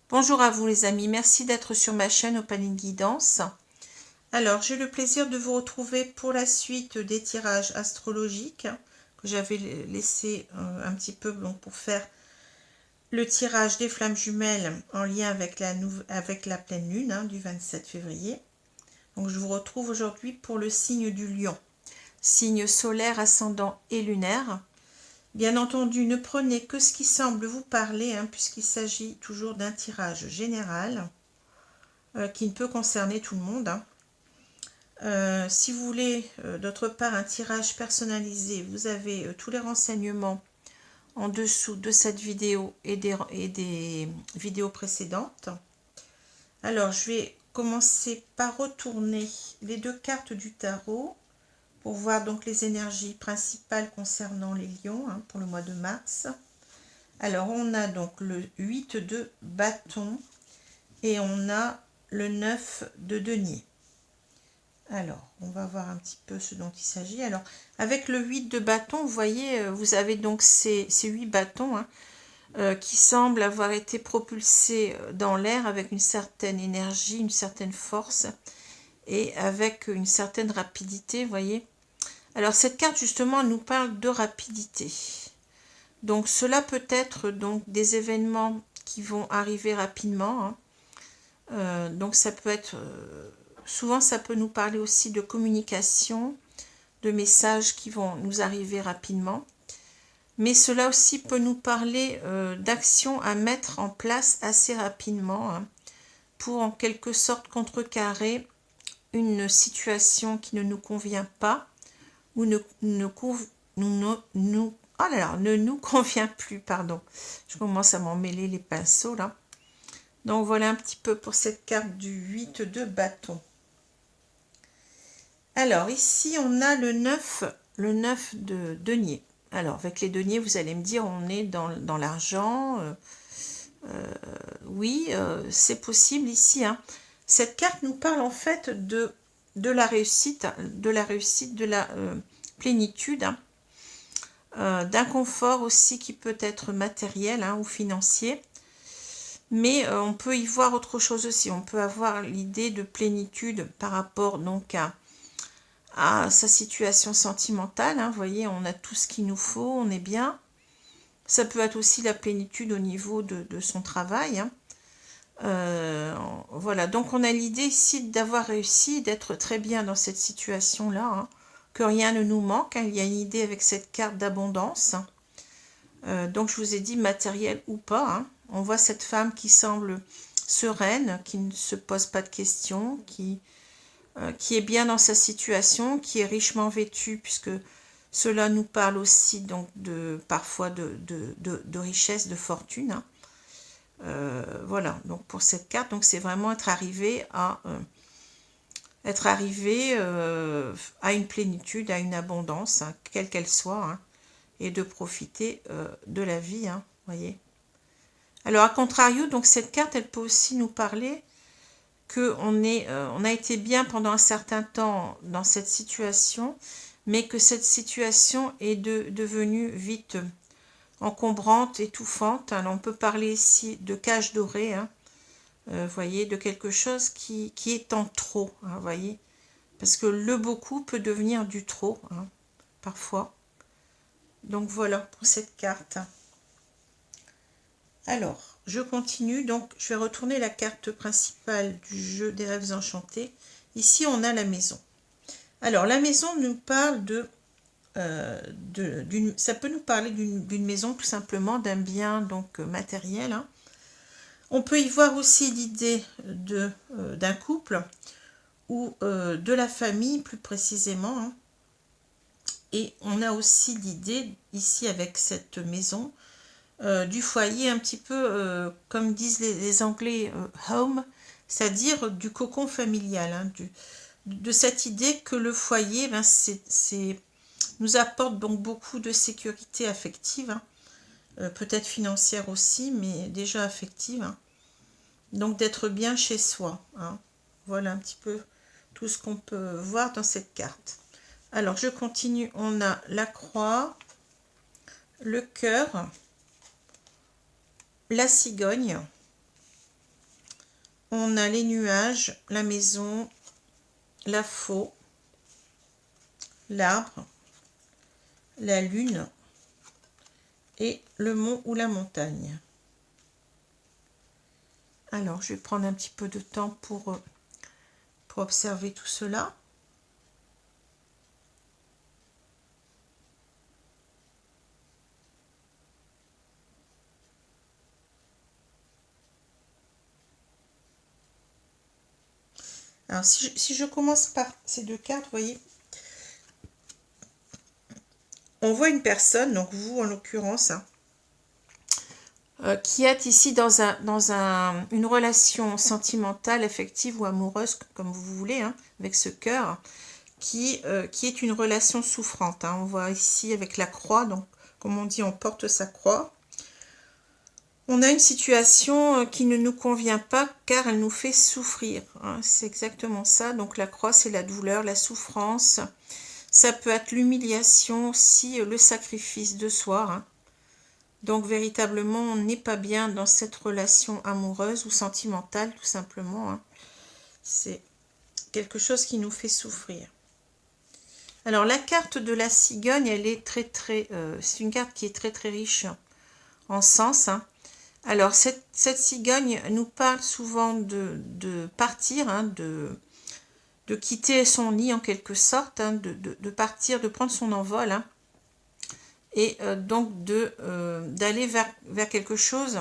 Bonjour à vous les amis, merci d'être sur ma chaîne Opaline Guidance. Alors, j'ai le plaisir de vous retrouver pour la suite des tirages astrologiques que j'avais laissé un petit peu pour faire le tirage des flammes jumelles en lien avec la pleine lune du 27 février. Donc, je vous retrouve aujourd'hui pour le signe du lion, signe solaire, ascendant et lunaire. Bien entendu, ne prenez que ce qui semble vous parler, puisqu'il s'agit toujours d'un tirage général qui ne peut concerner tout le monde. Si vous voulez d'autre part un tirage personnalisé, vous avez tous les renseignements en dessous de cette vidéo et des vidéos précédentes. Alors, je vais commencer par retourner les deux cartes du tarot pour voir donc les énergies principales concernant les lions pour le mois de mars. Alors, on a donc le 8 de bâton et on a le 9 de denier. Alors, on va voir un petit peu ce dont il s'agit. Alors, avec le 8 de bâton, vous voyez, vous avez donc ces 8 bâtons qui semblent avoir été propulsés dans l'air avec une certaine énergie, une certaine force et avec une certaine rapidité, vous voyez. Alors, cette carte, justement, nous parle de rapidité. Donc, cela peut être donc, des événements qui vont arriver rapidement. Donc, ça peut être... souvent, ça peut nous parler aussi de communication, de messages qui vont nous arriver rapidement. Mais cela aussi peut nous parler d'actions à mettre en place assez rapidement pour en quelque sorte contrecarrer une situation qui ne nous convient pas ou ne nous convient plus, pardon. Je commence à m'en mêler les pinceaux là. Donc voilà un petit peu pour cette carte du 8 de bâton. Alors ici on a le 9 de denier. Alors avec les deniers vous allez me dire on est dans l'argent. Oui, c'est possible ici. Cette carte nous parle en fait de la réussite, de la plénitude, d'un confort aussi qui peut être matériel ou financier. Mais on peut y voir autre chose aussi. On peut avoir l'idée de plénitude par rapport donc à sa situation sentimentale. Vous voyez, on a tout ce qu'il nous faut, on est bien. Ça peut être aussi la plénitude au niveau de son travail. Voilà, donc on a l'idée ici d'avoir réussi, d'être très bien dans cette situation-là, que rien ne nous manque. Il y a une idée avec cette carte d'abondance. Donc je vous ai dit matériel ou pas. On voit cette femme qui semble sereine, qui ne se pose pas de questions, qui est bien dans sa situation, qui est richement vêtue, puisque cela nous parle aussi donc parfois de richesse, de fortune. Voilà, donc pour cette carte, donc c'est vraiment être arrivé à une plénitude, à une abondance, quelle qu'elle soit, et de profiter de la vie, voyez. Alors, à contrario, donc cette carte, elle peut aussi nous parler qu'on on a été bien pendant un certain temps dans cette situation, mais que cette situation est devenue vite encombrante, étouffante. Alors, on peut parler ici de cage dorée, voyez, de quelque chose qui est en trop, voyez, parce que le beaucoup peut devenir du trop, parfois. Donc voilà pour cette carte. Alors, je continue. Donc, je vais retourner la carte principale du jeu des rêves enchantés. Ici, on a la maison. Alors, la maison nous parle ça peut nous parler d'une maison, tout simplement, d'un bien donc matériel. On peut y voir aussi l'idée d'un couple ou de la famille, plus précisément. Et on a aussi l'idée, ici, avec cette maison, du foyer, un petit peu comme disent les Anglais, home, c'est-à-dire du cocon familial, de cette idée que le foyer nous apporte donc beaucoup de sécurité affective, peut-être financière aussi, mais déjà affective, donc d'être bien chez soi. Voilà un petit peu tout ce qu'on peut voir dans cette carte. Alors je continue, on a la croix, le cœur, la cigogne, on a les nuages, la maison, la faux, l'arbre, la lune et le mont ou la montagne. Alors, je vais prendre un petit peu de temps pour observer tout cela. Alors, si je commence par ces deux cartes, vous voyez, on voit une personne, donc vous en l'occurrence, qui est ici dans une relation sentimentale, affective ou amoureuse, comme vous voulez, hein, avec ce cœur, qui est une relation souffrante. Hein. On voit ici avec la croix, donc comme on dit, on porte sa croix. On a une situation qui ne nous convient pas car elle nous fait souffrir. Hein. C'est exactement ça. Donc la croix, c'est la douleur, la souffrance. Ça peut être l'humiliation aussi, le sacrifice de soi. Hein. Donc véritablement, on n'est pas bien dans cette relation amoureuse ou sentimentale, tout simplement. Hein. C'est quelque chose qui nous fait souffrir. Alors la carte de la cigogne, elle est c'est une carte qui est très très riche en sens. Hein. Alors cette cigogne nous parle souvent de partir, hein, de quitter son nid en quelque sorte, hein, de partir, de prendre son envol, hein, et donc d'aller vers quelque chose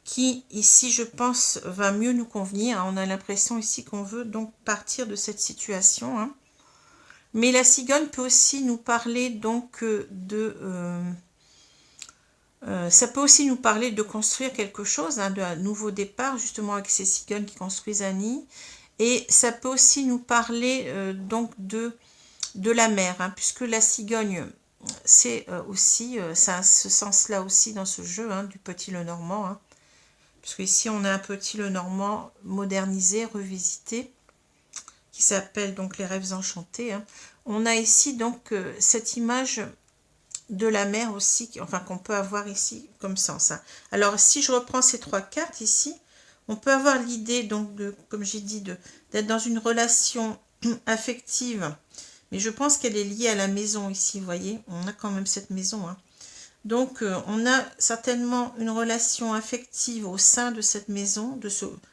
qui ici je pense va mieux nous convenir. On a l'impression ici qu'on veut donc partir de cette situation. Hein. Mais la cigogne peut aussi nous parler donc ça peut aussi nous parler de construire quelque chose, hein, d'un nouveau départ, justement avec ces cigognes qui construisent un nid. Et ça peut aussi nous parler donc de la mer, hein, puisque la cigogne, c'est aussi, ça a ce sens-là aussi dans ce jeu, hein, du Petit Lenormand. Hein, puisque ici on a un Petit Lenormand modernisé, revisité, qui s'appelle donc Les Rêves Enchantés. Hein. On a ici donc cette image de la mer aussi, enfin qu'on peut avoir ici comme sens. Hein. Alors si je reprends ces trois cartes ici, on peut avoir l'idée donc comme j'ai dit, d'être dans une relation affective, mais je pense qu'elle est liée à la maison ici, vous voyez, on a quand même cette maison. Hein. Donc on a certainement une relation affective au sein de cette maison,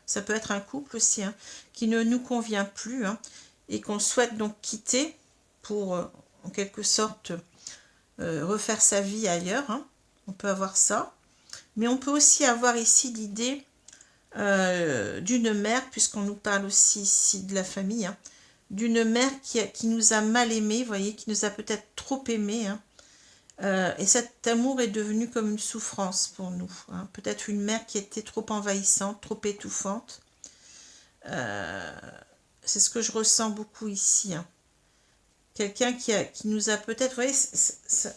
ça peut être un couple aussi, hein, qui ne nous convient plus, hein, et qu'on souhaite donc quitter pour en quelque sorte refaire sa vie ailleurs. Hein. On peut avoir ça. Mais on peut aussi avoir ici l'idée d'une mère, puisqu'on nous parle aussi ici de la famille, hein, d'une mère qui nous a mal aimés, vous voyez, qui nous a peut-être trop aimés. Hein. Et cet amour est devenu comme une souffrance pour nous. Hein. Peut-être une mère qui était trop envahissante, trop étouffante. C'est ce que je ressens beaucoup ici. Hein. Quelqu'un qui nous a peut-être, vous voyez,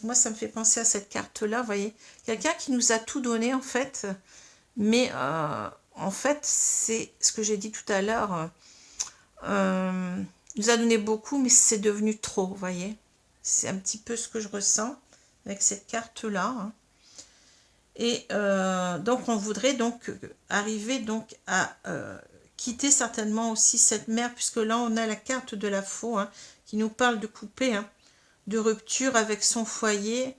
moi ça me fait penser à cette carte-là, vous voyez, quelqu'un qui nous a tout donné en fait, mais en fait c'est ce que j'ai dit tout à l'heure, nous a donné beaucoup, mais c'est devenu trop, vous voyez, c'est un petit peu ce que je ressens avec cette carte-là. Hein. Et donc on voudrait donc arriver donc à quitter certainement aussi cette mère, puisque là on a la carte de la faux, hein, qui nous parle de couper, hein, de rupture avec son foyer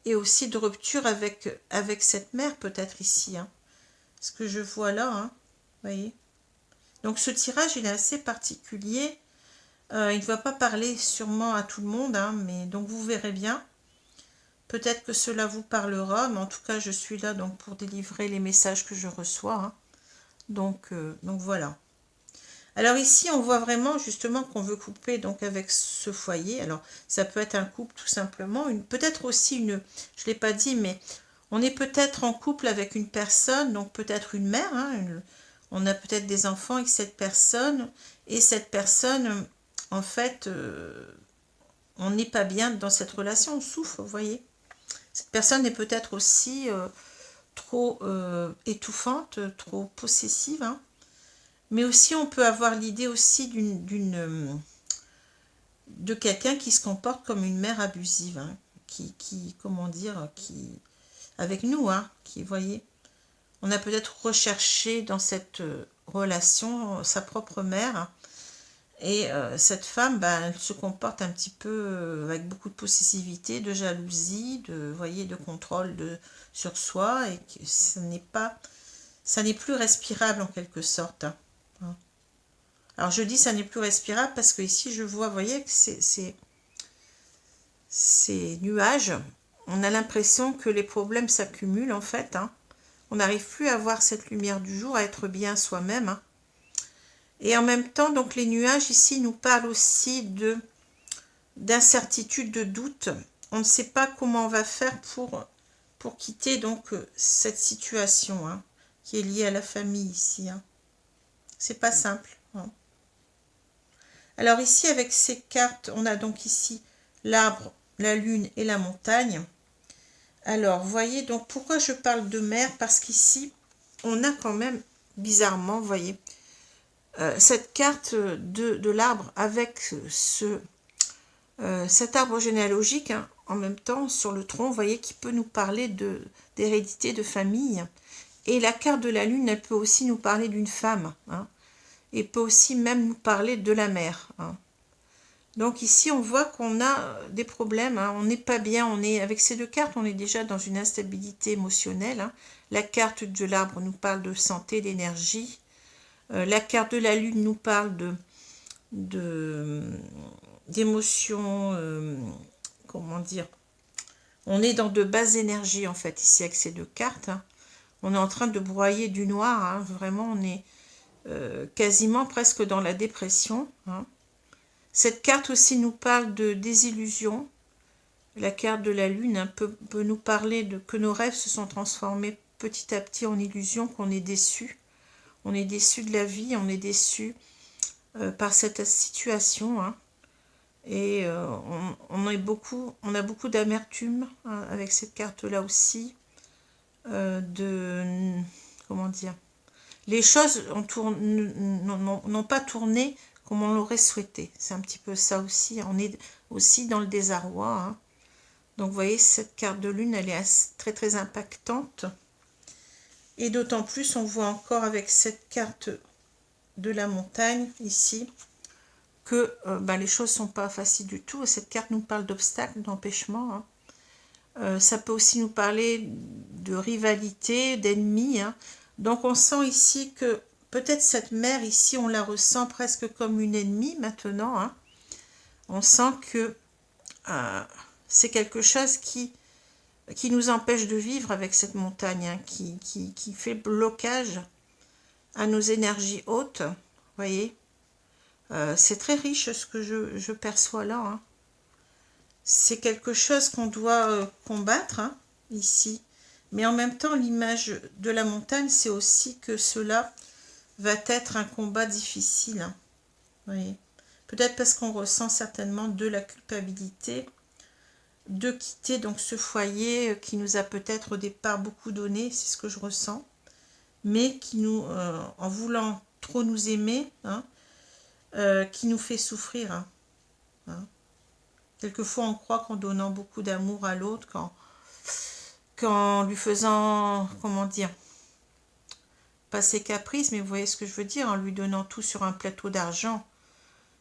et aussi de rupture avec cette mère peut-être ici. Hein, ce que je vois là, hein, voyez. Donc ce tirage il est assez particulier. Il ne va pas parler sûrement à tout le monde, hein, mais donc vous verrez bien. Peut-être que cela vous parlera, mais en tout cas je suis là donc pour délivrer les messages que je reçois. Hein. Donc voilà. Alors ici, on voit vraiment justement qu'on veut couper donc avec ce foyer. Alors ça peut être un couple tout simplement, peut-être aussi une, je ne l'ai pas dit, mais on est peut-être en couple avec une personne, donc peut-être une mère. Hein, on a peut-être des enfants avec cette personne, et cette personne, en fait, on n'est pas bien dans cette relation, on souffre, vous voyez. Cette personne est peut-être aussi trop étouffante, trop possessive, hein. Mais aussi on peut avoir l'idée aussi de quelqu'un qui se comporte comme une mère abusive, hein, comment dire, avec nous, hein, qui, voyez, on a peut-être recherché dans cette relation, sa propre mère. Et cette femme, elle se comporte un petit peu avec beaucoup de possessivité, de jalousie, vous voyez, de contrôle sur soi, et que ça n'est plus respirable en quelque sorte. Alors je dis ça n'est plus respirable parce que ici je vois, vous voyez, que ces nuages, on a l'impression que les problèmes s'accumulent en fait. On n'arrive plus à voir cette lumière du jour, à être bien soi-même. Et en même temps, donc les nuages ici nous parlent aussi d'incertitude, de doute. On ne sait pas comment on va faire pour quitter donc cette situation qui est liée à la famille ici. C'est pas simple. Alors ici, avec ces cartes, on a donc ici l'arbre, la lune et la montagne. Alors, vous voyez, donc pourquoi je parle de mer? Parce qu'ici, on a quand même, bizarrement, vous voyez, cette carte de l'arbre avec cet arbre généalogique, en même temps, sur le tronc, vous voyez, qui peut nous parler d'hérédité, de famille. Et la carte de la lune, elle peut aussi nous parler d'une femme, et peut aussi même nous parler de la mer. Donc ici, on voit qu'on a des problèmes, on n'est pas bien, avec ces deux cartes, on est déjà dans une instabilité émotionnelle. La carte de l'arbre nous parle de santé, d'énergie. La carte de la lune nous parle d'émotions, comment dire, on est dans de basses énergies en fait, ici avec ces deux cartes. On est en train de broyer du noir, vraiment, on est quasiment presque dans la dépression. Cette carte aussi nous parle de désillusion. La carte de la lune peut nous parler que nos rêves se sont transformés petit à petit en illusions, qu'on est déçu. On est déçu de la vie, on est déçu par cette situation. Et on a beaucoup d'amertume avec cette carte-là aussi. Comment dire, les choses n'ont pas tourné comme on l'aurait souhaité. C'est un petit peu ça aussi. On est aussi dans le désarroi. Donc vous voyez, cette carte de lune, elle est très très impactante. Et d'autant plus, on voit encore avec cette carte de la montagne ici que les choses ne sont pas faciles du tout. Cette carte nous parle d'obstacles, d'empêchements. Ça peut aussi nous parler de rivalité, d'ennemis. Donc on sent ici que peut-être cette mère ici, on la ressent presque comme une ennemie maintenant. On sent que c'est quelque chose qui nous empêche de vivre avec cette montagne, qui fait blocage à nos énergies hautes. Vous voyez, c'est très riche ce que je perçois là. C'est quelque chose qu'on doit combattre ici. Mais en même temps, l'image de la montagne, c'est aussi que cela va être un combat difficile. Vous voyez, peut-être parce qu'on ressent certainement de la culpabilité de quitter donc ce foyer qui nous a peut-être au départ beaucoup donné, c'est ce que je ressens, mais qui nous, en voulant trop nous aimer, qui nous fait souffrir. Quelquefois, on croit qu'en donnant beaucoup d'amour à l'autre, qu'en lui faisant, comment dire, pas ses caprices, mais vous voyez ce que je veux dire, en lui donnant tout sur un plateau d'argent,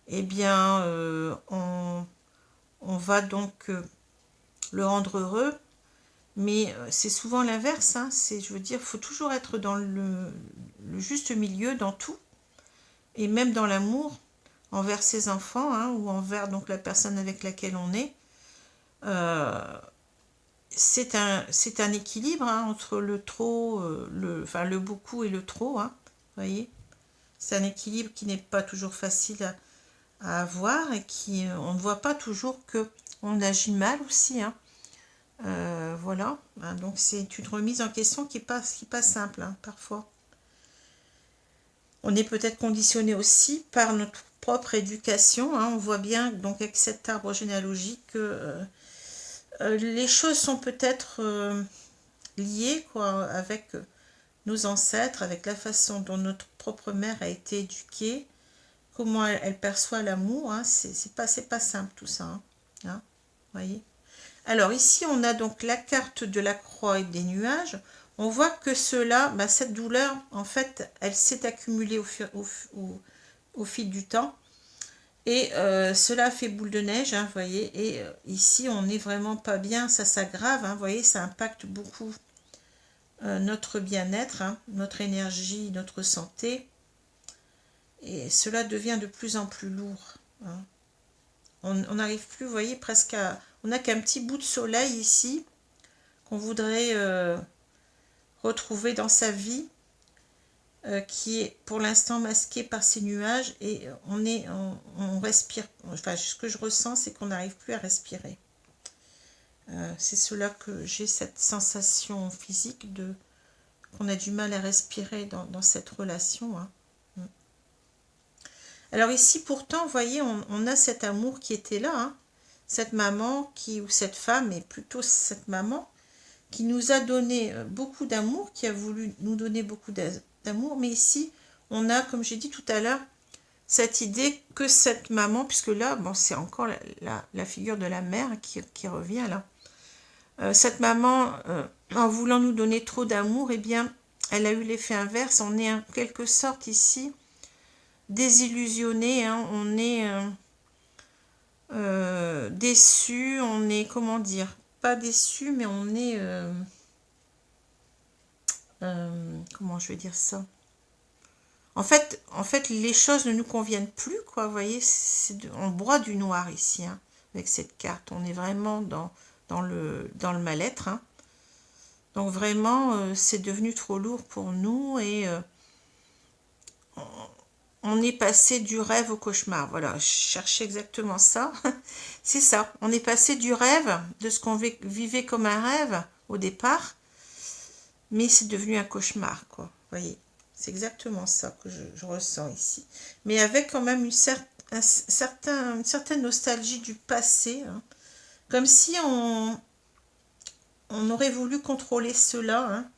eh bien, on va donc le rendre heureux, mais c'est souvent l'inverse. Je veux dire, il faut toujours être dans le juste milieu, dans tout, et même dans l'amour, envers ses enfants, ou envers donc la personne avec laquelle on est. C'est un équilibre entre le trop, le beaucoup et le trop. Vous voyez, c'est un équilibre qui n'est pas toujours facile à avoir et on ne voit pas toujours que on agit mal aussi. Voilà. Donc c'est une remise en question qui n'est pas simple parfois. On est peut-être conditionné aussi par notre propre éducation. On voit bien donc avec cet arbre généalogique que les choses sont peut-être liées avec nos ancêtres, avec la façon dont notre propre mère a été éduquée, comment elle perçoit l'amour. C'est pas simple tout ça. Voyez. Alors ici on a donc la carte de la croix et des nuages. on voit que cela, bah, cette douleur, en fait, elle s'est accumulée au fil du temps. Et cela fait boule de neige, hein, vous voyez. Et ici, on n'est vraiment pas bien, ça s'aggrave, hein, vous voyez, ça impacte beaucoup notre bien-être, hein, notre énergie, notre santé. Et cela devient de plus en plus lourd. Hein. On n'arrive plus, vous voyez, presque à... On n'a qu'un petit bout de soleil ici qu'on voudrait retrouver dans sa vie, qui est pour l'instant masqué par ces nuages, et on respire. Enfin, ce que je ressens, c'est qu'on n'arrive plus à respirer. C'est cela que j'ai, cette sensation physique qu'on a du mal à respirer dans cette relation. Hein. Alors ici, pourtant, vous voyez, on a cet amour qui était là, hein. Cette maman ou cette femme, et plutôt cette maman, qui nous a donné beaucoup d'amour, qui a voulu nous donner beaucoup d'amour. Mais ici, on a, comme j'ai dit tout à l'heure, cette idée que cette maman, puisque là, bon, c'est encore la figure de la mère qui revient là. Cette maman, en voulant nous donner trop d'amour, eh bien, elle a eu l'effet inverse. On est en quelque sorte ici désillusionné, hein. On est déçu, on est, comment dire, pas déçu, mais on est... comment je vais dire ça, en fait, les choses ne nous conviennent plus, quoi, vous voyez, on broie du noir ici, hein, avec cette carte, on est vraiment dans le mal-être, hein. Donc vraiment, c'est devenu trop lourd pour nous, et on est passé du rêve au cauchemar, voilà, je cherchais exactement ça, c'est ça, on est passé du rêve, de ce qu'on vivait comme un rêve au départ, mais c'est devenu un cauchemar, quoi, vous voyez. C'est exactement ça que je ressens ici. Mais avec quand même une certaine nostalgie du passé, hein. Comme si on aurait voulu contrôler cela, hein.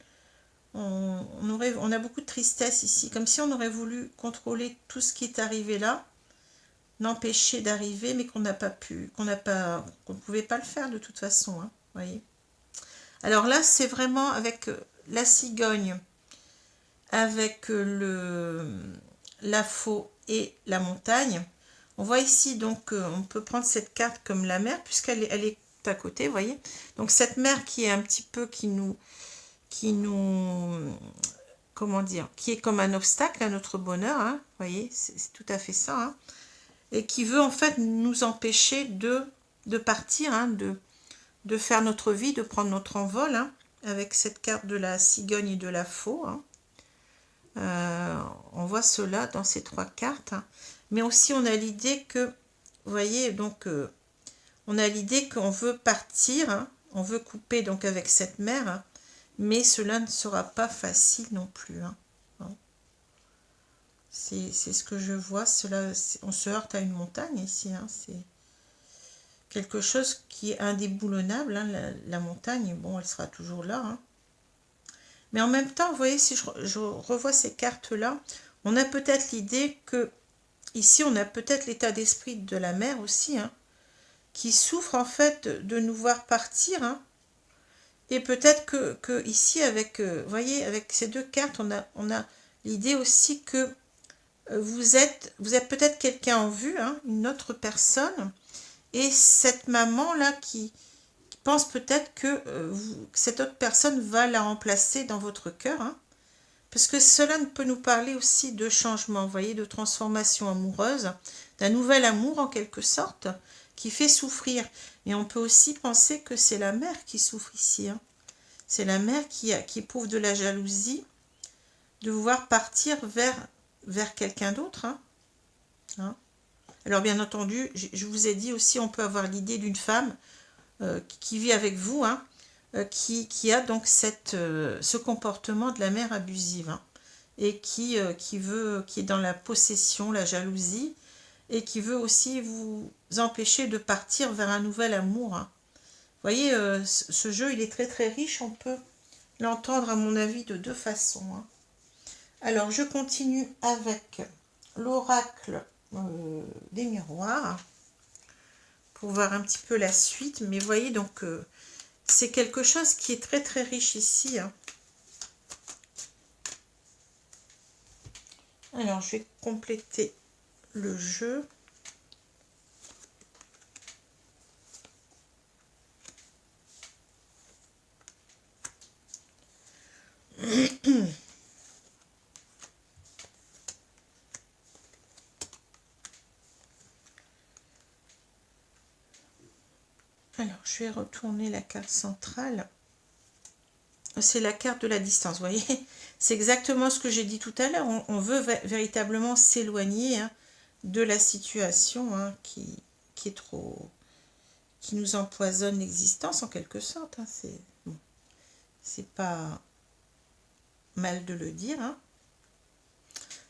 On a beaucoup de tristesse ici, comme si on aurait voulu contrôler tout ce qui est arrivé là, l'empêcher d'arriver, mais qu'on n'a pas pu, qu'on ne pouvait pas le faire de toute façon, hein, voyez. Alors là, c'est vraiment avec la cigogne, avec la faux et la montagne. On voit ici, donc, on peut prendre cette carte comme la mer, puisqu'elle est à côté, vous voyez. Donc, cette mer qui est un petit peu, qui nous, comment dire, qui est comme un obstacle à notre bonheur, hein, vous voyez, c'est tout à fait ça, hein, et qui veut, en fait, nous empêcher de partir, hein, de faire notre vie, de prendre notre envol, hein, avec cette carte de la cigogne et de la faux, hein. On voit cela dans ces trois cartes, hein. Mais aussi on a l'idée que, vous voyez, donc on a l'idée qu'on veut partir, hein, on veut couper donc avec cette mer, hein, mais cela ne sera pas facile non plus, hein. C'est ce que je vois, on se heurte à une montagne ici, hein, c'est quelque chose qui est indéboulonnable, hein, la montagne, bon, elle sera toujours là, hein. Mais en même temps, vous voyez, si je revois ces cartes-là, on a peut-être l'idée que, ici, on a peut-être l'état d'esprit de la mère aussi, hein, qui souffre en fait de nous voir partir, hein. Et peut-être que ici, avec, vous voyez, avec ces deux cartes, on a l'idée aussi que vous êtes peut-être quelqu'un en vue, hein, une autre personne, et cette maman-là qui pense peut-être que cette autre personne va la remplacer dans votre cœur, hein, parce que cela peut nous parler aussi de changement, vous voyez, de transformation amoureuse, d'un nouvel amour en quelque sorte, qui fait souffrir. Et on peut aussi penser que c'est la mère qui souffre ici, hein. C'est la mère qui éprouve de la jalousie, de vouloir partir vers quelqu'un d'autre, hein. Hein. Alors bien entendu, je vous ai dit aussi, on peut avoir l'idée d'une femme qui vit avec vous, hein, qui a donc ce comportement de la mère abusive, hein, et qui est dans la possession, la jalousie, et qui veut aussi vous empêcher de partir vers un nouvel amour, hein. Vous voyez, ce jeu, il est très très riche, on peut l'entendre à mon avis de deux façons, hein. Alors, je continue avec l'oracle des miroirs, pour voir un petit peu la suite, mais vous voyez, donc, c'est quelque chose qui est très très riche ici, hein. Alors, je vais compléter le jeu. Alors, je vais retourner la carte centrale. C'est la carte de la distance, vous voyez. C'est exactement ce que j'ai dit tout à l'heure. On veut véritablement s'éloigner de la situation qui est trop... qui nous empoisonne l'existence en quelque sorte. C'est pas mal de le dire.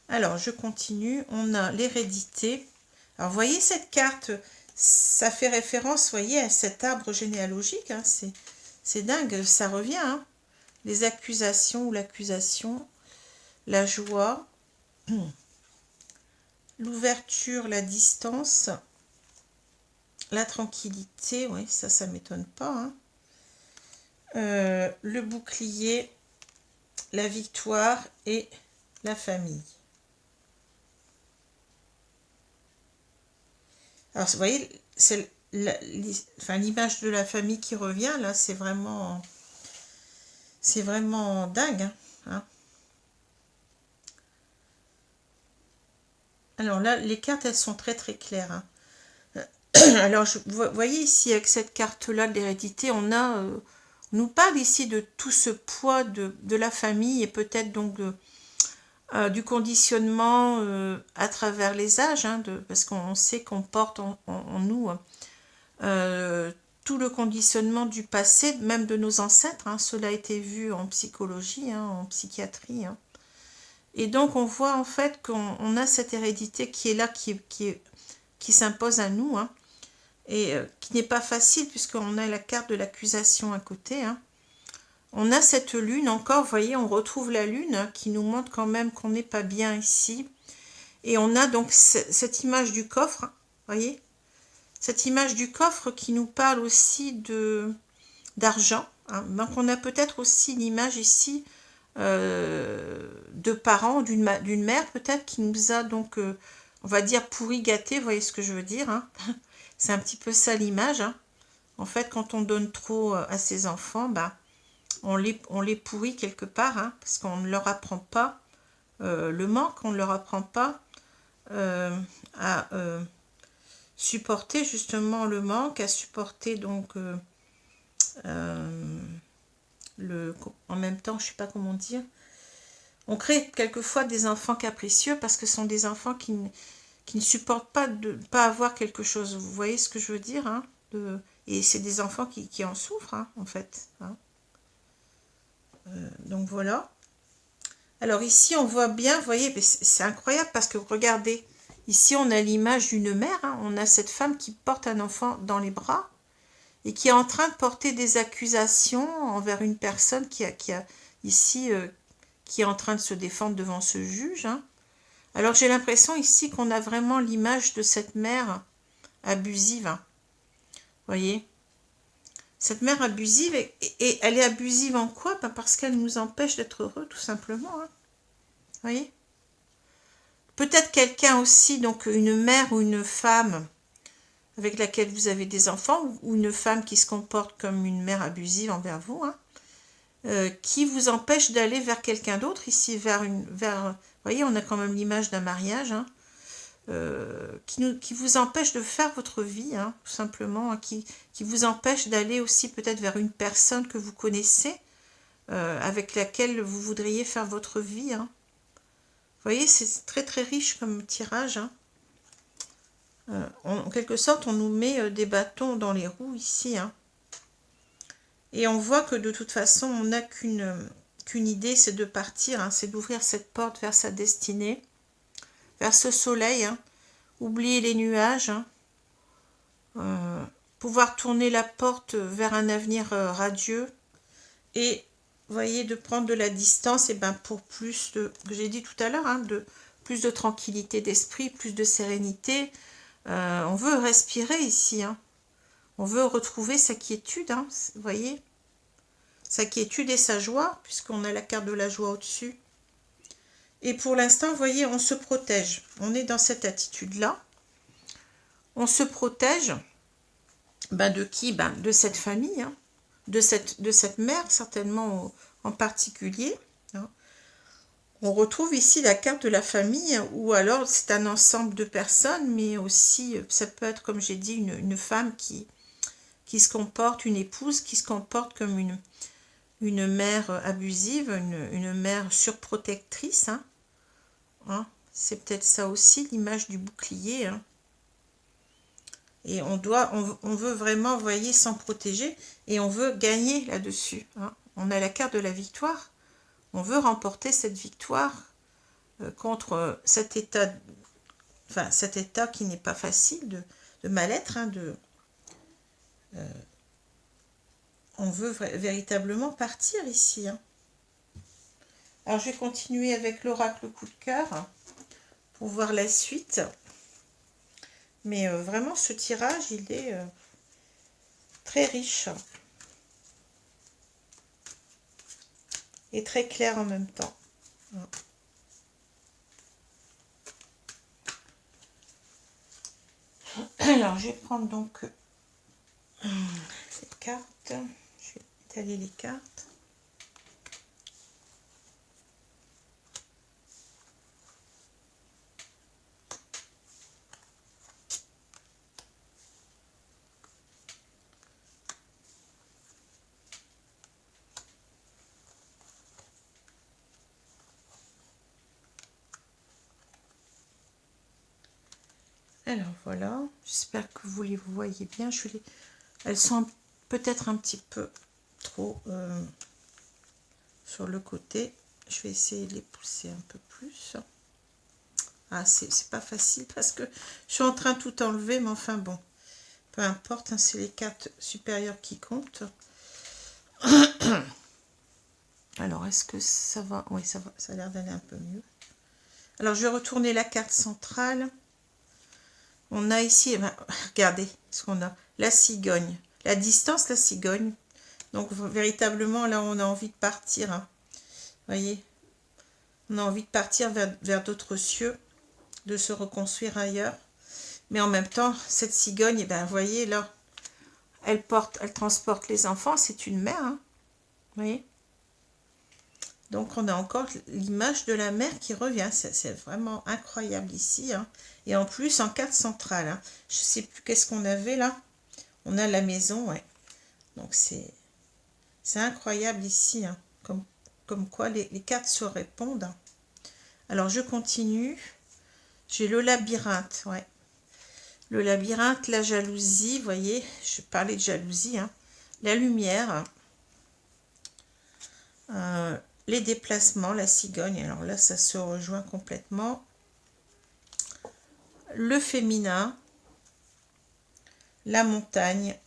Alors, je continue. On a l'hérédité. Alors, vous voyez cette carte, ça fait référence, vous voyez, à cet arbre généalogique. C'est dingue, ça revient. Les accusations ou l'accusation, la joie, l'ouverture, la distance, la tranquillité, oui, ça m'étonne pas. Le bouclier, la victoire et la famille. Alors, vous voyez, c'est l'image de la famille qui revient, là, c'est vraiment dingue. Alors là, les cartes, elles sont très très claires. Alors, vous voyez ici, avec cette carte-là de l'hérédité, on nous parle ici de tout ce poids de la famille et peut-être donc du conditionnement à travers les âges, parce qu'on sait qu'on porte en nous tout le conditionnement du passé, même de nos ancêtres. Cela a été vu en psychologie, en psychiatrie. Et donc, on voit en fait qu'on a cette hérédité qui est là, qui s'impose à nous, et qui n'est pas facile puisqu'on a la carte de l'accusation à côté. On a cette lune encore, vous voyez, on retrouve la lune qui nous montre quand même qu'on n'est pas bien ici. Et on a donc cette image du coffre, vous voyez, cette image du coffre qui nous parle aussi d'argent. Donc on a peut-être aussi l'image ici de parents, d'une mère peut-être qui nous a donc, on va dire, pourri gâté, vous voyez ce que je veux dire. C'est un petit peu ça l'image. En fait, quand on donne trop à ses enfants, on les pourrit quelque part, parce qu'on ne leur apprend pas le manque, on ne leur apprend pas à supporter justement le manque, à supporter donc en même temps, je ne sais pas comment dire, on crée quelquefois des enfants capricieux parce que ce sont des enfants qui ne supportent pas de ne pas avoir quelque chose. Vous voyez ce que je veux dire, et c'est des enfants qui en souffrent, en fait. Donc voilà. Alors ici, on voit bien, vous voyez, c'est incroyable parce que regardez, ici on a l'image d'une mère, on a cette femme qui porte un enfant dans les bras et qui est en train de porter des accusations envers une personne qui a ici, qui est en train de se défendre devant ce juge. Alors j'ai l'impression ici qu'on a vraiment l'image de cette mère abusive. Vous voyez, cette mère abusive, et elle est abusive en quoi? Parce qu'elle nous empêche d'être heureux, tout simplement. Vous voyez, peut-être quelqu'un aussi, donc une mère ou une femme avec laquelle vous avez des enfants, ou une femme qui se comporte comme une mère abusive envers vous, qui vous empêche d'aller vers quelqu'un d'autre, ici, vous voyez, on a quand même l'image d'un mariage, qui vous empêche de faire votre vie, tout simplement, qui vous empêche d'aller aussi peut-être vers une personne que vous connaissez, avec laquelle vous voudriez faire votre vie. Vous voyez, c'est très très riche comme tirage. En quelque sorte, on nous met des bâtons dans les roues ici. Et on voit que de toute façon, on n'a qu'une idée, c'est de partir, c'est d'ouvrir cette porte vers sa destinée, vers ce soleil, oublier les nuages, pouvoir tourner la porte vers un avenir radieux, et vous voyez, de prendre de la distance, et pour plus de, que j'ai dit tout à l'heure, de plus de tranquillité d'esprit, plus de sérénité. On veut respirer ici, on veut retrouver sa quiétude, vous voyez, sa quiétude et sa joie, puisqu'on a la carte de la joie au-dessus. Et pour l'instant, vous voyez, on se protège. On est dans cette attitude-là. On se protège de qui? De cette famille, hein, de cette mère, certainement en particulier. Hein. On retrouve ici la carte de la famille, ou alors c'est un ensemble de personnes, mais aussi, ça peut être, comme j'ai dit, une femme qui se comporte, une épouse qui se comporte comme une mère abusive, une mère surprotectrice. Hein. Hein. C'est peut-être ça aussi, l'image du bouclier. Hein. Et on veut vraiment, vous voyez, s'en protéger, et on veut gagner là-dessus. Hein. On a la carte de la victoire. On veut remporter cette victoire contre cet état, cet état qui n'est pas facile de mal-être. Hein, on veut véritablement partir ici. Hein. Alors, je vais continuer avec l'oracle coup de cœur pour voir la suite. Mais vraiment, ce tirage, il est très riche. Et très clair en même temps. Alors, je vais prendre donc cette carte. Je vais étaler les cartes. Alors voilà, j'espère que vous les voyez bien. Elles sont peut-être un petit peu trop sur le côté. Je vais essayer de les pousser un peu plus. Ah, c'est pas facile parce que je suis en train de tout enlever, mais enfin bon, peu importe, hein, c'est les cartes supérieures qui comptent. Alors, est-ce que ça va? Oui, ça va, ça a l'air d'aller un peu mieux. Alors, je vais retourner la carte centrale. On a ici, regardez ce qu'on a. La cigogne. La distance, la cigogne. Donc, véritablement, là, on a envie de partir. Hein. Vous voyez? On a envie de partir vers d'autres cieux, de se reconstruire ailleurs. Mais en même temps, cette cigogne, eh ben, vous voyez, là, elle transporte les enfants. C'est une mère. Hein. Vous voyez? Donc, on a encore l'image de la mère qui revient. C'est vraiment incroyable ici. Hein. Et en plus, en carte centrale. Hein. Je ne sais plus qu'est-ce qu'on avait là. On a la maison, ouais. Donc, c'est incroyable ici. Hein. Comme quoi, les cartes se répondent. Alors, je continue. J'ai le labyrinthe, ouais. Le labyrinthe, la jalousie, vous voyez. Je parlais de jalousie. Hein. La lumière. Les déplacements, la cigogne, alors là ça se rejoint complètement. Le féminin, la montagne,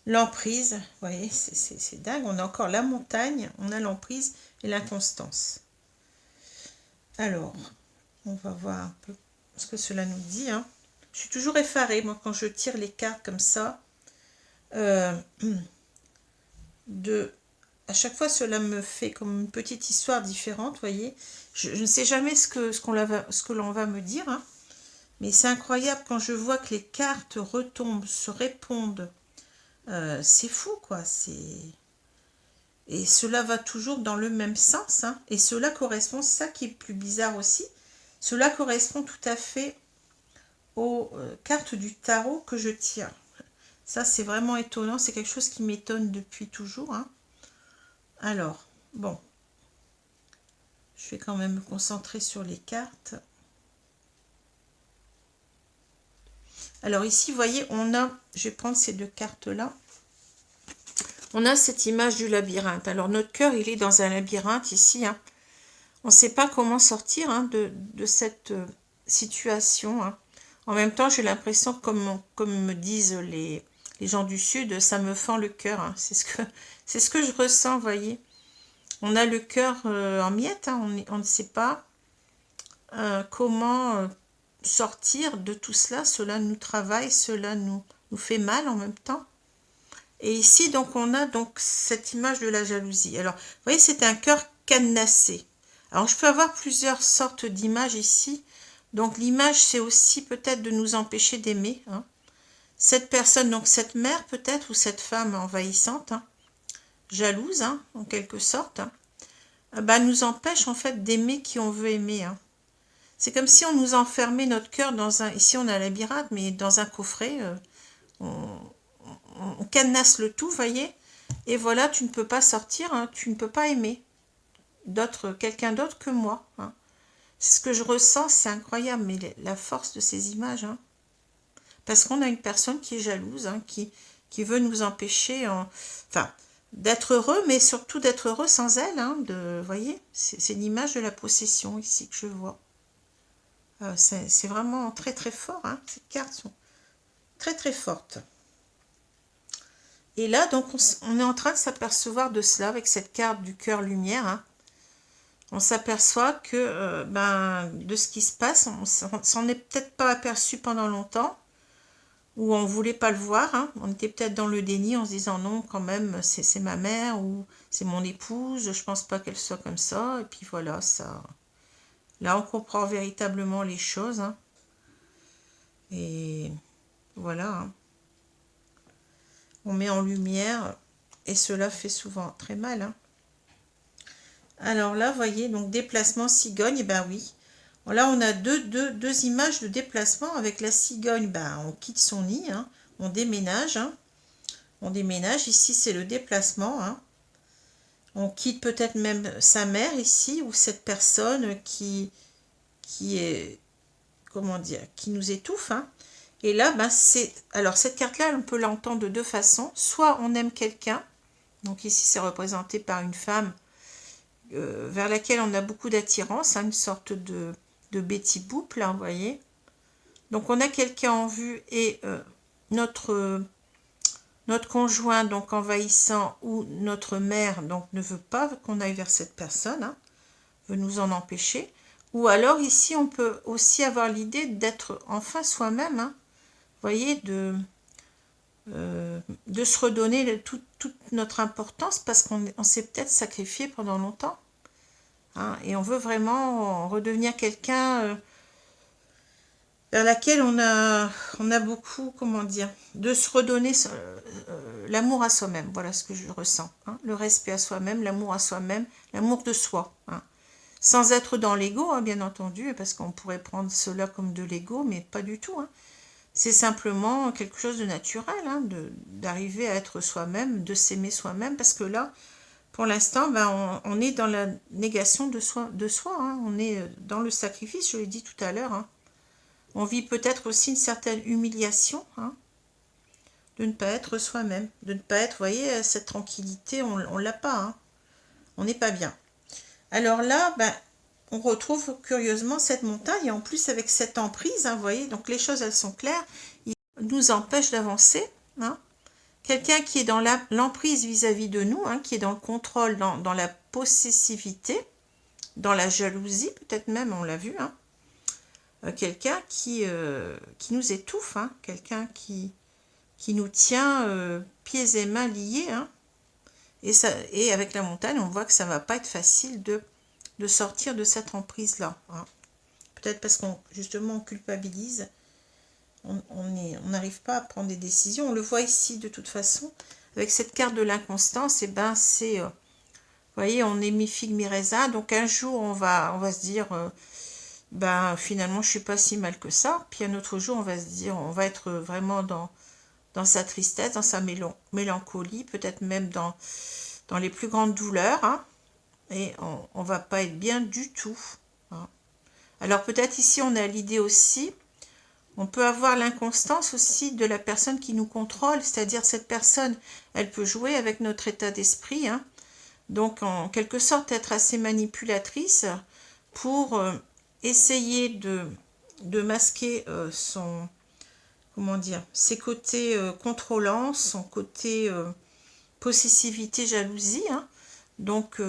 l'emprise, vous voyez, c'est dingue, on a encore la montagne, on a l'emprise et l'inconstance. Alors, on va voir un peu ce que cela nous dit. Hein. Je suis toujours effarée, moi, quand je tire les cartes comme ça, à chaque fois, cela me fait comme une petite histoire différente, vous voyez. Je ne sais jamais ce que l'on va me dire, hein, mais c'est incroyable quand je vois que les cartes retombent, se répondent. C'est fou, quoi. Et cela va toujours dans le même sens. Hein, et cela correspond, c'est ça qui est plus bizarre aussi, cela correspond tout à fait aux cartes du tarot que je tire. Ça, c'est vraiment étonnant. C'est quelque chose qui m'étonne depuis toujours, hein. Alors, bon, je vais quand même me concentrer sur les cartes. Alors ici, vous voyez, on a, je vais prendre ces deux cartes-là. On a cette image du labyrinthe. Alors, notre cœur, il est dans un labyrinthe ici. Hein. On ne sait pas comment sortir hein, de cette situation. Hein. En même temps, j'ai l'impression, comme me disent les gens du Sud, ça me fend le cœur. Hein. C'est ce que je ressens, vous voyez. On a le cœur en miettes, hein, on ne sait pas comment sortir de tout cela. Cela nous travaille, cela nous fait mal en même temps. Et ici, donc, on a donc cette image de la jalousie. Alors, vous voyez, c'est un cœur cadenassé. Alors, je peux avoir plusieurs sortes d'images ici. Donc, l'image, c'est aussi peut-être de nous empêcher d'aimer. Hein. Cette personne, donc cette mère peut-être, ou cette femme envahissante, hein, jalouse, hein, en quelque sorte, hein, bah, nous empêche en fait d'aimer qui on veut aimer. Hein. C'est comme si on nous enfermait notre cœur dans un... Ici, on a un labyrinthe, mais dans un coffret. On cadenasse le tout, voyez. Et voilà, tu ne peux pas sortir, hein, tu ne peux pas aimer quelqu'un d'autre que moi. Hein. C'est ce que je ressens, c'est incroyable, mais la force de ces images. Hein. Parce qu'on a une personne qui est jalouse, hein, qui veut nous empêcher, enfin, d'être heureux, mais surtout d'être heureux sans elle. Hein, vous voyez, c'est l'image de la possession ici que je vois. C'est vraiment très très fort. Hein, ces cartes sont très très fortes. Et là, donc, on est en train de s'apercevoir de cela avec cette carte du cœur lumière. Hein. On s'aperçoit que de ce qui se passe, on s'en est peut-être pas aperçu pendant longtemps, ou on voulait pas le voir. Hein. On était peut-être dans le déni en se disant non, quand même, c'est ma mère ou c'est mon épouse, je pense pas qu'elle soit comme ça. Et puis voilà, ça. Là, on comprend véritablement les choses. Hein. Et voilà. Hein. On met en lumière et cela fait souvent très mal. Hein. Alors là, vous voyez, donc déplacement cigogne, et ben oui. Là, on a deux images de déplacement avec la cigogne. Ben, on quitte son nid, hein, on déménage. Hein, on déménage. Ici, c'est le déplacement. Hein. On quitte peut-être même sa mère ici, ou cette personne qui est, comment dire, qui nous étouffe. Hein. Et là, ben, alors cette carte-là, on peut l'entendre de deux façons. Soit on aime quelqu'un, donc ici c'est représenté par une femme vers laquelle on a beaucoup d'attirance, hein, une sorte de Betty Boop, là, vous voyez. Donc on a quelqu'un en vue et notre conjoint, donc envahissant, ou notre mère, donc ne veut pas qu'on aille vers cette personne, hein, veut nous en empêcher. Ou alors ici, on peut aussi avoir l'idée d'être enfin soi-même, hein, vous voyez, de se redonner toute notre importance parce qu'on s'est peut-être sacrifié pendant longtemps. Hein, et on veut vraiment redevenir quelqu'un vers laquelle on a beaucoup, comment dire, de se redonner l'amour à soi-même. Voilà ce que je ressens. Hein, le respect à soi-même, l'amour à soi-même, l'amour de soi. Hein. Sans être dans l'ego, hein, bien entendu, parce qu'on pourrait prendre cela comme de l'ego, mais pas du tout. Hein. C'est simplement quelque chose de naturel, hein, d'arriver à être soi-même, de s'aimer soi-même, parce que là, pour l'instant, ben, on est dans la négation de soi. Hein, on est dans le sacrifice, je l'ai dit tout à l'heure. Hein. On vit peut-être aussi une certaine humiliation, hein, de ne pas être soi-même, de ne pas être, vous voyez, cette tranquillité, on ne l'a pas. Hein. On n'est pas bien. Alors là, ben, on retrouve curieusement cette montagne, et en plus avec cette emprise, hein, vous voyez, donc les choses, elles sont claires, il nous empêche d'avancer. Hein. Quelqu'un qui est dans l'emprise vis-à-vis de nous, hein, qui est dans le contrôle, dans la possessivité, dans la jalousie, peut-être même, on l'a vu. Hein. Quelqu'un qui nous étouffe, hein, quelqu'un qui nous tient pieds et mains liés. Hein. Et avec la montagne, on voit que ça ne va pas être facile de sortir de cette emprise-là. Hein. Peut-être parce qu'on justement on culpabilise. On n'arrive pas à prendre des décisions. On le voit ici de toute façon. Avec cette carte de l'inconstance, et ben c'est, vous voyez, on est mi-figue, mi-raisin. Donc un jour, on va se dire, ben finalement, je suis pas si mal que ça. Puis un autre jour, on va se dire, on va être vraiment dans sa tristesse, dans sa mélancolie, peut-être même dans les plus grandes douleurs. Hein, et on va pas être bien du tout. Hein. Alors peut-être ici, on a l'idée aussi. On peut avoir l'inconstance aussi de la personne qui nous contrôle, c'est-à-dire cette personne, elle peut jouer avec notre état d'esprit, hein, donc en quelque sorte être assez manipulatrice pour essayer de masquer comment dire, ses côtés contrôlants, son côté possessivité, jalousie. Hein, donc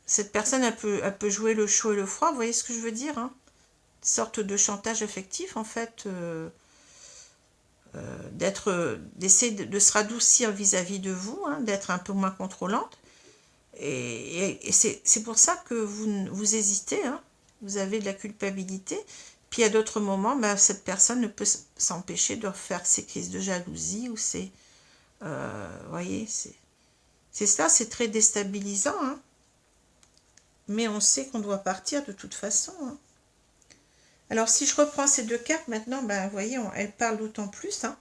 cette personne, elle peut jouer le chaud et le froid, vous voyez ce que je veux dire, hein, sorte de chantage affectif en fait, d'essayer de se radoucir vis-à-vis de vous, hein, d'être un peu moins contrôlante, Et c'est pour ça que vous hésitez, hein. Vous avez de la culpabilité. Puis à d'autres moments, ben, cette personne ne peut s'empêcher de faire ses crises de jalousie ou ses... vous voyez, c'est ça, c'est très déstabilisant, hein. Mais on sait qu'on doit partir de toute façon, hein. Alors si je reprends ces deux cartes maintenant, ben, vous voyez, elles parlent d'autant plus, hein.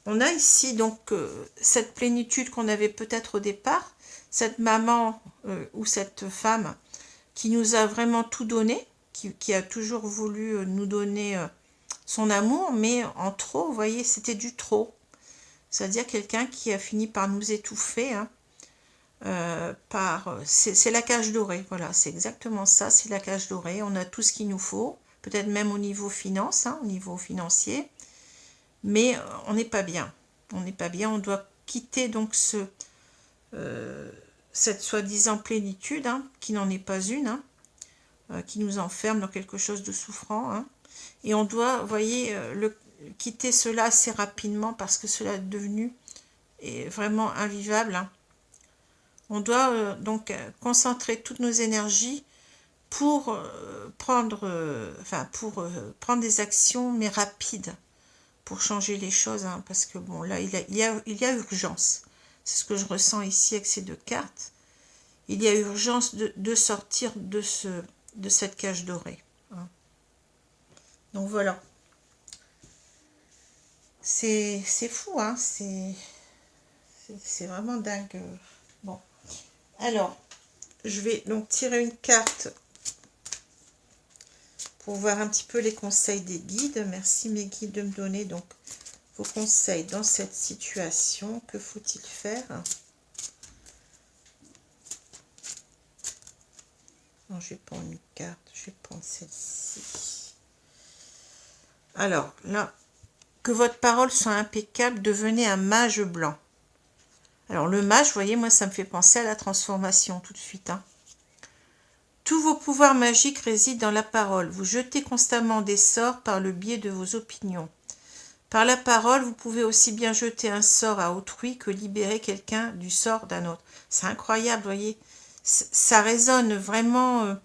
On a ici donc cette plénitude qu'on avait peut-être au départ, cette maman ou cette femme qui nous a vraiment tout donné, qui a toujours voulu nous donner son amour, mais en trop, vous voyez, c'était du trop. C'est-à-dire quelqu'un qui a fini par nous étouffer, hein, c'est la cage dorée, voilà, c'est exactement ça, c'est la cage dorée. On a tout ce qu'il nous faut, peut-être même au niveau finance, hein, au niveau financier, mais on n'est pas bien. On n'est pas bien, on doit quitter donc cette soi-disant plénitude, hein, qui n'en est pas une, hein, qui nous enferme dans quelque chose de souffrant, hein. Et on doit, vous voyez, quitter cela assez rapidement parce que cela est devenu vraiment invivable, hein. On doit donc concentrer toutes nos énergies pour prendre des actions, mais rapides, pour changer les choses, hein, parce que bon, là, il y a urgence. C'est ce que je ressens ici avec ces deux cartes. Il y a urgence de sortir de cette cage dorée, hein. Donc voilà. C'est fou, hein, c'est vraiment dingue. Bon, alors, je vais donc tirer une carte pour voir un petit peu les conseils des guides. Merci mes guides de me donner donc vos conseils dans cette situation. Que faut-il faire? Non, je vais prendre une carte, je vais prendre celle-ci. Alors, là, que votre parole soit impeccable, devenez un mage blanc. Alors, le mage, vous voyez, moi, ça me fait penser à la transformation tout de suite, hein. Tous vos pouvoirs magiques résident dans la parole. Vous jetez constamment des sorts par le biais de vos opinions. Par la parole, vous pouvez aussi bien jeter un sort à autrui que libérer quelqu'un du sort d'un autre. C'est incroyable, vous voyez. Ça résonne vraiment,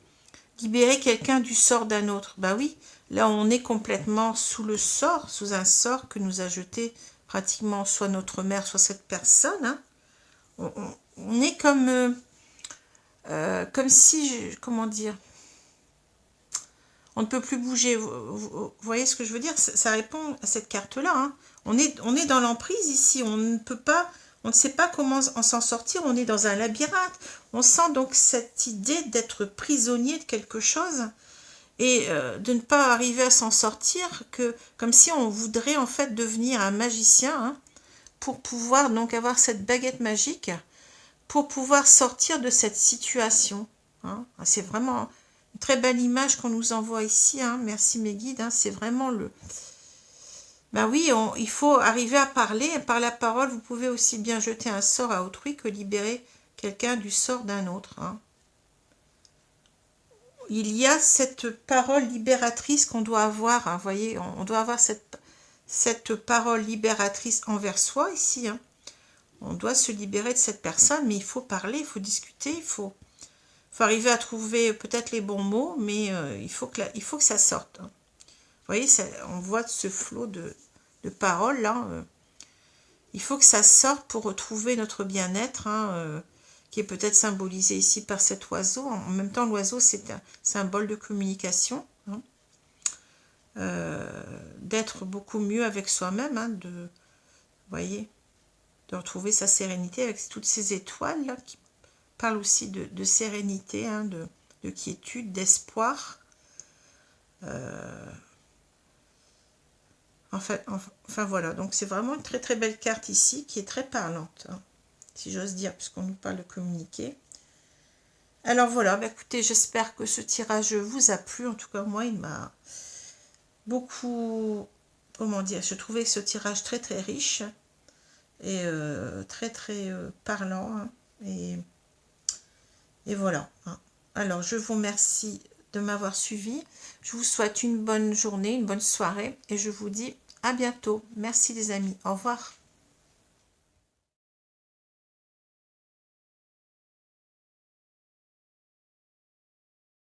libérer quelqu'un du sort d'un autre. Bah oui, là on est complètement sous le sort, sous un sort que nous a jeté pratiquement soit notre mère, soit cette personne, hein. On est comme si, comment dire, on ne peut plus bouger. Vous voyez ce que je veux dire? Ça répond à cette carte-là, hein. On est dans l'emprise ici. On ne peut pas, on ne sait pas comment s'en sortir. On est dans un labyrinthe. On sent donc cette idée d'être prisonnier de quelque chose et de ne pas arriver à s'en sortir, comme si on voudrait en fait devenir un magicien, hein, pour pouvoir donc avoir cette baguette magique, pour pouvoir sortir de cette situation, hein. C'est vraiment une très belle image qu'on nous envoie ici, hein. Merci mes guides, hein. C'est vraiment le... Ben oui, il faut arriver à parler, et par la parole, vous pouvez aussi bien jeter un sort à autrui que libérer quelqu'un du sort d'un autre, hein. Il y a cette parole libératrice qu'on doit avoir, hein. Vous voyez, on doit avoir cette parole libératrice envers soi ici, hein. On doit se libérer de cette personne, mais il faut parler, il faut discuter, il faut arriver à trouver peut-être les bons mots, mais il faut que ça sorte, hein. Vous voyez, on voit ce flot de paroles là. Il faut que ça sorte pour retrouver notre bien-être, hein, qui est peut-être symbolisé ici par cet oiseau. En même temps, l'oiseau, c'est un symbole de communication, hein. D'être beaucoup mieux avec soi-même, hein, vous voyez, de retrouver sa sérénité avec toutes ces étoiles là, qui parlent aussi de sérénité, hein, de quiétude, d'espoir. Enfin voilà, donc c'est vraiment une très très belle carte ici, qui est très parlante, hein, si j'ose dire, puisqu'on nous parle de communiquer. Alors voilà, bah écoutez, j'espère que ce tirage vous a plu. En tout cas, moi, il m'a beaucoup, comment dire, je trouvais ce tirage très très riche et très très parlant, hein, et voilà, hein. Alors, je vous remercie de m'avoir suivi. Je vous souhaite une bonne journée, une bonne soirée, et je vous dis à bientôt. Merci les amis, au revoir.